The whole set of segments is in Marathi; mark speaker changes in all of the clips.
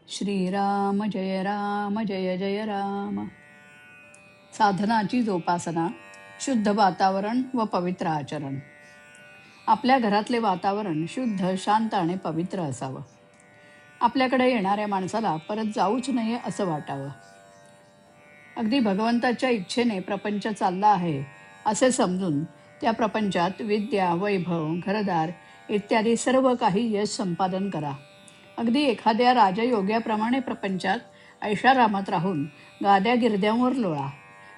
Speaker 1: श्रीराम जय जय राम. साधनाची जोपासना, शुद्ध वातावरण व पवित्र आचरण. आपल्या घरातले वातावरण शुद्ध, शांत आणि पवित्र असावं. आपल्याकडे येणाऱ्या माणसाला परत जाऊच नये असं वाटावं. अगदी भगवंताच्या इच्छेने प्रपंच चालला आहे असे समजून त्या प्रपंचात विद्या, वैभव, घरदार इत्यादी सर्व काही यश संपादन करा. अगदी एखाद्या राजयोग्याप्रमाणे प्रपंचात ऐशारामात राहून गाद्या गिरद्यांवर लोळा.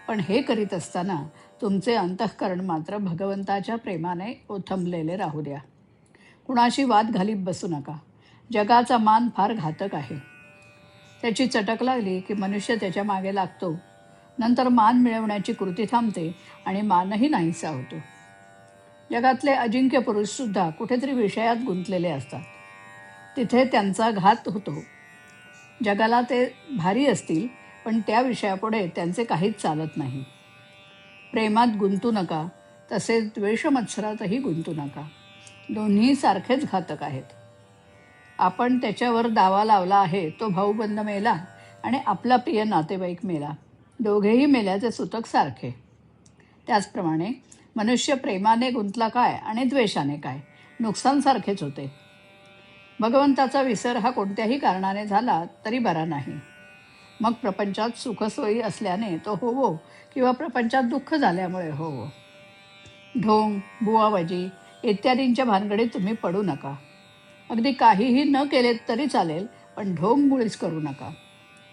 Speaker 1: पण हे करीत असताना तुमचे अंतःकरण मात्र भगवंताच्या प्रेमाने ओथंबलेले राहू द्या. कुणाशी वाद घालीत बसू नका. जगाचा मान फार घातक आहे. त्याची चटक लागली की मनुष्य त्याच्या मागे लागतो. नंतर मान मिळवण्याची कृती थांबते आणि मानही नाहीसा होतो. जगातले अजिंक्य पुरुषसुद्धा कुठेतरी विषयात गुंतलेले असतात. तिथे त्यांचा घात होतो. जगाला ते भारी असतील, पण त्या विषयापुढे त्यांचे काहीच चालत नाही. प्रेमात गुंतू नका, तसेच द्वेषमत्सरातही गुंतू नका. दोन्ही सारखेच घातक आहेत. आपण त्याच्यावर दावा लावला आहे तो भाऊबंद मेला आणि आपला प्रिय नातेवाईक मेला. दोघेही मेल्याचे सुतक सारखे. त्याचप्रमाणे मनुष्य प्रेमाने गुंतला काय आणि द्वेषाने काय, नुकसान सारखेच होते. भगवंताचा विसर हा कोणत्याही कारणाने झाला तरी बरा नाही. मग प्रपंचात सुखसोयी असल्याने तो होवो किंवा प्रपंचात दुःख झाल्यामुळे होवो. ढोंग, बुवाबाजी इत्यादींच्या भानगडीत तुम्ही पडू नका. अगदी काहीही न केले तरी चालेल, पण ढोंग मुळीच करू नका.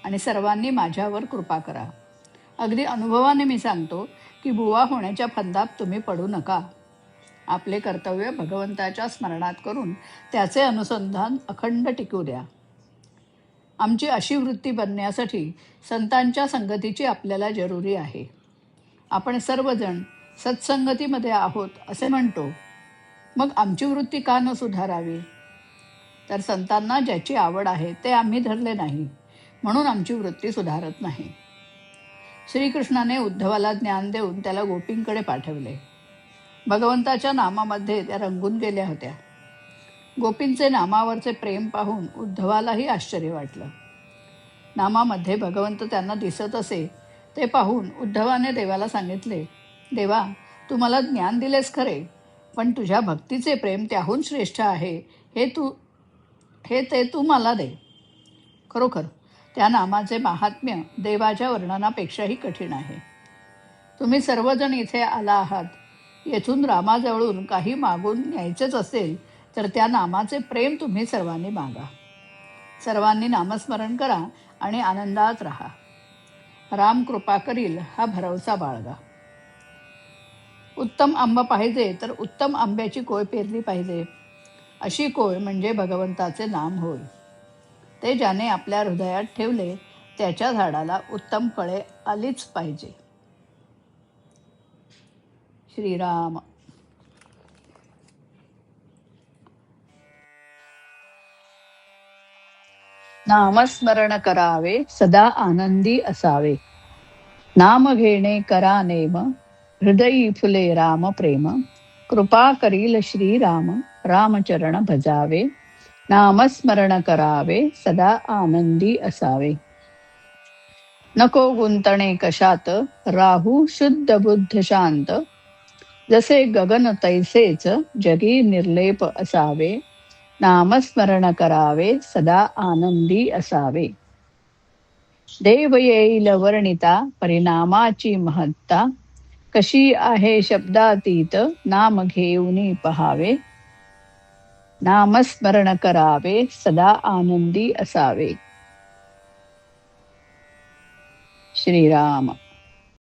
Speaker 1: आणि सर्वांनी माझ्यावर कृपा करा. अगदी अनुभवाने मी सांगतो की बुवा होण्याच्या फंदात तुम्ही पडू नका. आपले कर्तव्य भगवंताच्या स्मरणात करून त्याचे अनुसंधान अखंड टिकू द्या. आमची अशी वृत्ती बनण्यासाठी संतांच्या संगतीची आपल्याला जरुरी आहे. आपण सर्वजण सत्संगतीमध्ये आहोत असे म्हणतो, मग आमची वृत्ती का न सुधारावी? तर संतांना ज्याची आवड आहे ते आम्ही धरले नाही, म्हणून आमची वृत्ती सुधारत नाही. श्रीकृष्णाने उद्धवाला ज्ञान देऊन त्याला गोपींकडे पाठवले. भगवंताच्या नामामध्ये त्या रंगून गेल्या होत्या. गोपींचे नामावरचे प्रेम पाहून उद्धवालाही आश्चर्य वाटलं. नामामध्ये भगवंत त्यांना दिसत असे ते पाहून उद्धवाने देवाला सांगितले, देवा, तू मला ज्ञान दिलेस खरे, पण तुझ्या भक्तीचे प्रेम त्याहून श्रेष्ठ आहे हे ते तू मला दे. खरोखर त्या नामाचे महात्म्य देवाच्या वर्णनापेक्षाही कठीण आहे. तुम्ही सर्वजण इथे आला आहात. येथून रामाजवळून काही मागून न्यायचेच असेल तर त्या नामाचे प्रेम तुम्ही सर्वांनी मागा. सर्वांनी नामस्मरण करा आणि आनंदात राहा. राम कृपा करील हा भरवसा बाळगा. उत्तम आंबा पाहिजे तर उत्तम आंब्याची कोय पेरली पाहिजे. अशी कोय म्हणजे भगवंताचे नाम होय. ते ज्याने आपल्या हृदयात ठेवले त्याच्या झाडाला उत्तम फळे आलीच पाहिजे. श्रीराम. नामस्मरण करावे, सदा आनंदी असावे. नाम घेणे करा नेम, हृदयी फुले राम प्रेम. कृपा करील श्रीराम, रामचरण भजावे. नामस्मरण करावे, सदा आनंदी असावे. नको गुंतणे कशात, राहू शुद्ध बुद्ध शांत. जसे गगन तैसेच जगी निर्लेप असावे. नामस्मरण करावे, सदा आनंदी असावे. देव येईल वर्णिता, परिणामाची महत्ता. कशी आहे शब्दातीत, नाम घेऊनी पहावे. नामस्मरण करावे, सदा आनंदी असावे. श्रीराम.